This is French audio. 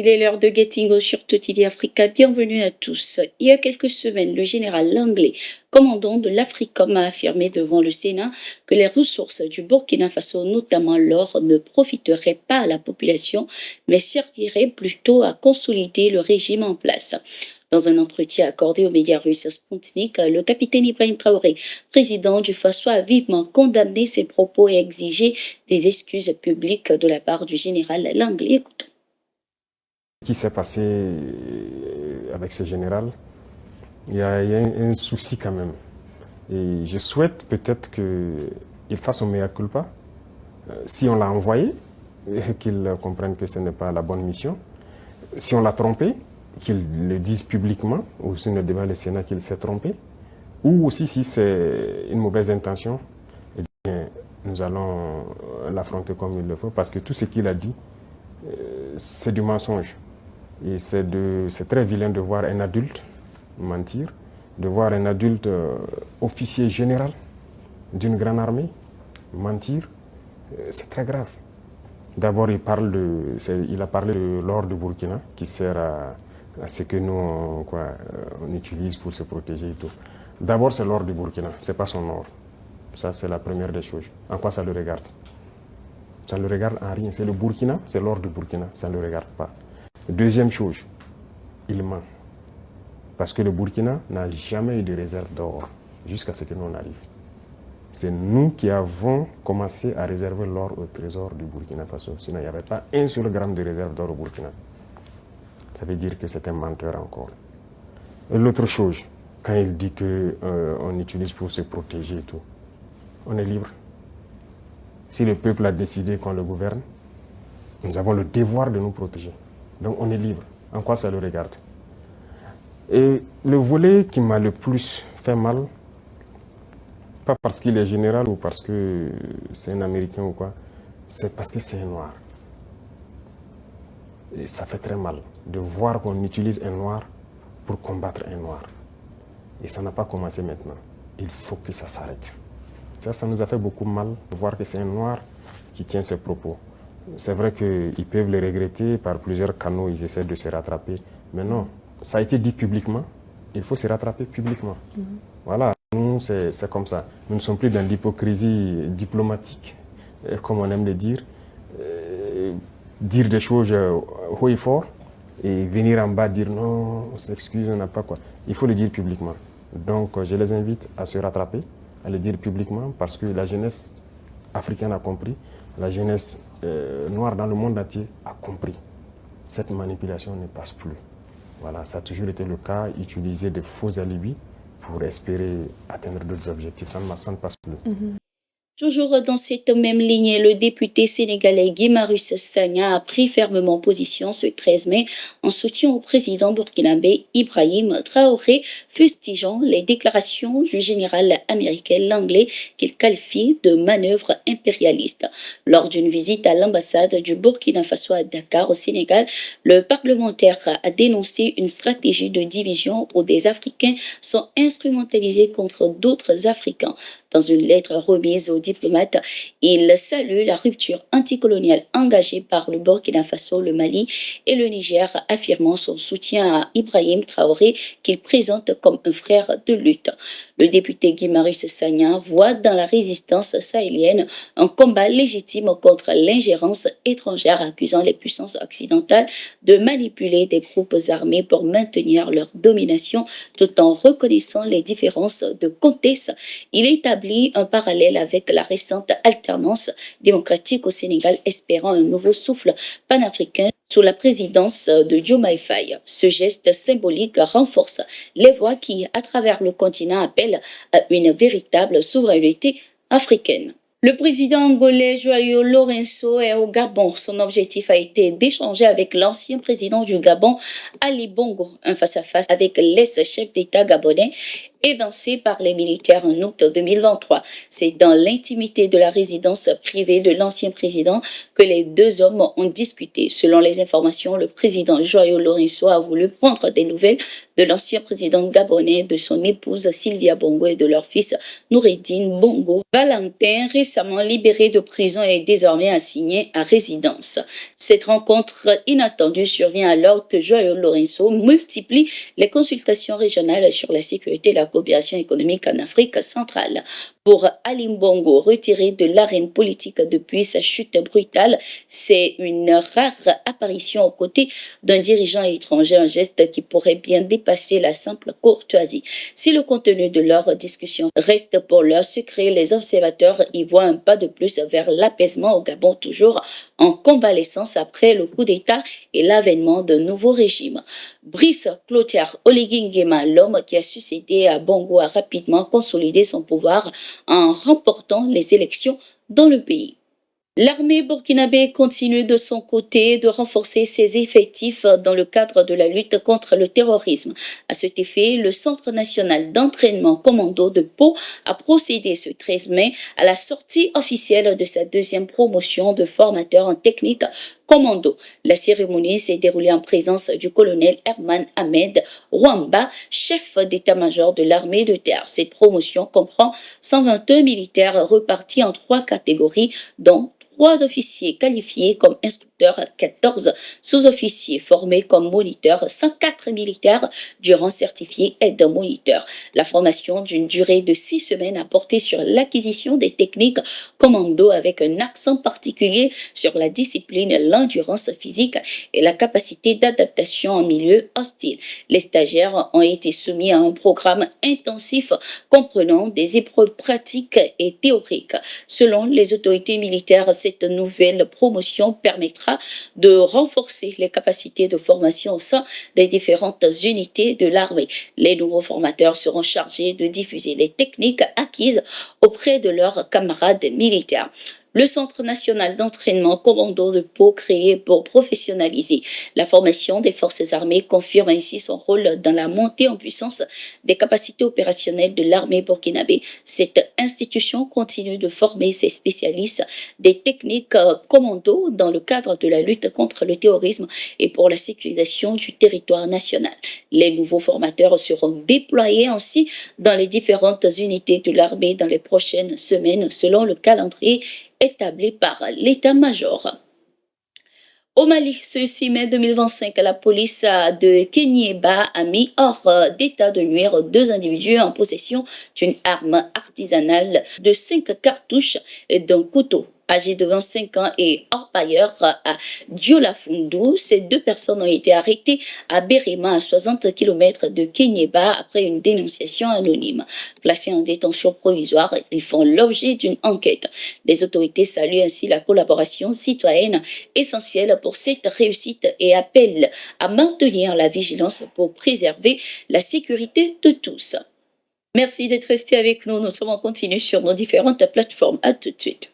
Il est l'heure de Getting sur Tout TV Africa. Bienvenue à tous. Il y a quelques semaines, le général Langlais, commandant de l'Africom, a affirmé devant le Sénat que les ressources du Burkina Faso, notamment l'or, ne profiteraient pas à la population, mais serviraient plutôt à consolider le régime en place. Dans un entretien accordé aux médias russes Sputnik, le capitaine Ibrahim Traoré, président du Faso, a vivement condamné ces propos et exigé des excuses publiques de la part du général Langlais. Écoutons. Ce qui s'est passé avec ce général, il y a un souci quand même. Et je souhaite peut-être qu'il fasse son mea culpa. Si on l'a envoyé, qu'il comprenne que ce n'est pas la bonne mission. Si on l'a trompé, qu'il le dise publiquement, ou si on le débat le Sénat qu'il s'est trompé. Ou aussi si c'est une mauvaise intention, eh bien, nous allons l'affronter comme il le faut. Parce que tout ce qu'il a dit, c'est du mensonge. Et c'est très vilain de voir un adulte mentir, de voir un adulte officier général d'une grande armée mentir. C'est très grave. D'abord, il a parlé de l'or du Burkina qui sert à ce que nous on utilise pour se protéger et tout. D'abord, c'est l'or du Burkina, ce n'est pas son or. Ça, c'est la première des choses. En quoi ça le regarde? Ça ne le regarde en rien. C'est le Burkina, c'est l'or du Burkina, ça ne le regarde pas. Deuxième chose, il ment. Parce que le Burkina n'a jamais eu de réserve d'or jusqu'à ce que nous on arrive. C'est nous qui avons commencé à réserver l'or au trésor du Burkina Faso. Sinon, il n'y avait pas un seul gramme de réserve d'or au Burkina. Ça veut dire que c'est un menteur encore. L'autre chose, quand il dit qu'on utilise pour se protéger et tout, on est libre. Si le peuple a décidé qu'on le gouverne, nous avons le devoir de nous protéger. Donc on est libre. En quoi ça le regarde? Et le volet qui m'a le plus fait mal, pas parce qu'il est général ou parce que c'est un Américain ou quoi, c'est parce que c'est un noir. Et ça fait très mal de voir qu'on utilise un noir pour combattre un noir. Et ça n'a pas commencé maintenant. Il faut que ça s'arrête. Ça nous a fait beaucoup mal de voir que c'est un noir qui tient ses propos. C'est vrai qu'ils peuvent les regretter, par plusieurs canaux, ils essaient de se rattraper. Mais non, ça a été dit publiquement, il faut se rattraper publiquement. Voilà, nous, c'est comme ça. Nous ne sommes plus dans l'hypocrisie diplomatique, comme on aime le dire. Dire des choses haut et fort, et venir en bas dire non, on s'excuse, on n'a pas quoi. Il faut le dire publiquement. Donc, je les invite à se rattraper, à le dire publiquement, parce que la jeunesse africaine a compris, la jeunesse noire dans le monde entier a compris. Cette manipulation ne passe plus. Voilà, ça a toujours été le cas, utiliser de faux alibis pour espérer atteindre d'autres objectifs. Ça ne passe plus. Toujours dans cette même ligne, le député sénégalais Guy Marius Sagna a pris fermement position ce 13 mai en soutien au président burkinabé Ibrahim Traoré, fustigeant les déclarations du général américain Langlais qu'il qualifie de manœuvre impérialiste. Lors d'une visite à l'ambassade du Burkina Faso à Dakar au Sénégal, le parlementaire a dénoncé une stratégie de division où des Africains sont instrumentalisés contre d'autres Africains. Dans une lettre remise aux diplomates, il salue la rupture anticoloniale engagée par le Burkina Faso, le Mali et le Niger, affirmant son soutien à Ibrahim Traoré qu'il présente comme un frère de lutte. Le député Guy Marius Sagna voit dans la résistance sahélienne un combat légitime contre l'ingérence étrangère, accusant les puissances occidentales de manipuler des groupes armés pour maintenir leur domination tout en reconnaissant les différences de contexte. Il établit un parallèle avec la récente alternance démocratique au Sénégal, espérant un nouveau souffle panafricain sous la présidence de Diomaye Faye. Ce geste symbolique renforce les voix qui, à travers le continent, appellent à une véritable souveraineté africaine. Le président angolais João Lourenço est au Gabon. Son objectif a été d'échanger avec l'ancien président du Gabon, Ali Bongo, un face-à-face avec l'ex-chef d'État gabonais évincé par les militaires en août 2023. C'est dans l'intimité de la résidence privée de l'ancien président que les deux hommes ont discuté. Selon les informations, le président João Lourenço a voulu prendre des nouvelles de l'ancien président gabonais, de son épouse Sylvia Bongo et de leur fils Noureddine Bongo. Valentin, récemment libéré de prison, est désormais assigné à résidence. Cette rencontre inattendue survient alors que Joao Lourenço multiplie les consultations régionales sur la sécurité et la coopération économique en Afrique centrale. Pour Ali Bongo, retiré de l'arène politique depuis sa chute brutale, c'est une rare apparition aux côtés d'un dirigeant étranger, un geste qui pourrait bien dépasser la simple courtoisie. Si le contenu de leur discussion reste pour leur secret, les observateurs y voient un pas de plus vers l'apaisement au Gabon, toujours en convalescence après le coup d'État et l'avènement d'un nouveau régime. Brice Clotaire Oligui Nguema, l'homme qui a succédé à Bongo, a rapidement consolidé son pouvoir en remportant les élections dans le pays. L'armée burkinabé continue de son côté de renforcer ses effectifs dans le cadre de la lutte contre le terrorisme. À cet effet, le Centre national d'entraînement commando de Pau a procédé ce 13 mai à la sortie officielle de sa deuxième promotion de formateurs en technique commando. La cérémonie s'est déroulée en présence du colonel Herman Ahmed Rwamba, chef d'état-major de l'armée de terre. Cette promotion comprend 121 militaires repartis en 3 catégories, dont 3 officiers qualifiés comme instructeurs, 14 sous-officiers formés comme moniteurs, 104 militaires du rang certifié aide-moniteur. La formation d'une durée de 6 semaines a porté sur l'acquisition des techniques commando avec un accent particulier sur la discipline, l'endurance physique et la capacité d'adaptation en milieu hostile. Les stagiaires ont été soumis à un programme intensif comprenant des épreuves pratiques et théoriques. Selon les autorités militaires, cette nouvelle promotion permettra de renforcer les capacités de formation au sein des différentes unités de l'armée. Les nouveaux formateurs seront chargés de diffuser les techniques acquises auprès de leurs camarades militaires. Le Centre national d'entraînement commando de Pau, créé pour professionnaliser la formation des forces armées, confirme ainsi son rôle dans la montée en puissance des capacités opérationnelles de l'armée burkinabé. Cette institution continue de former ses spécialistes des techniques commando dans le cadre de la lutte contre le terrorisme et pour la sécurisation du territoire national. Les nouveaux formateurs seront déployés ainsi dans les différentes unités de l'armée dans les prochaines semaines selon le calendrier établi par l'état-major. Au Mali, ce 6 mai 2025, la police de Kéniéba a mis hors d'état de nuire 2 individus en possession d'une arme artisanale, de 5 cartouches et d'un couteau. Âgés de 25 ans et orpailleurs à Diolafoundou, ces 2 personnes ont été arrêtées à Béréma, à 60 km de Kéniéba, après une dénonciation anonyme. Placés en détention provisoire, ils font l'objet d'une enquête. Les autorités saluent ainsi la collaboration citoyenne essentielle pour cette réussite et appellent à maintenir la vigilance pour préserver la sécurité de tous. Merci d'être resté avec nous. Nous sommes en continu sur nos différentes plateformes. À tout de suite.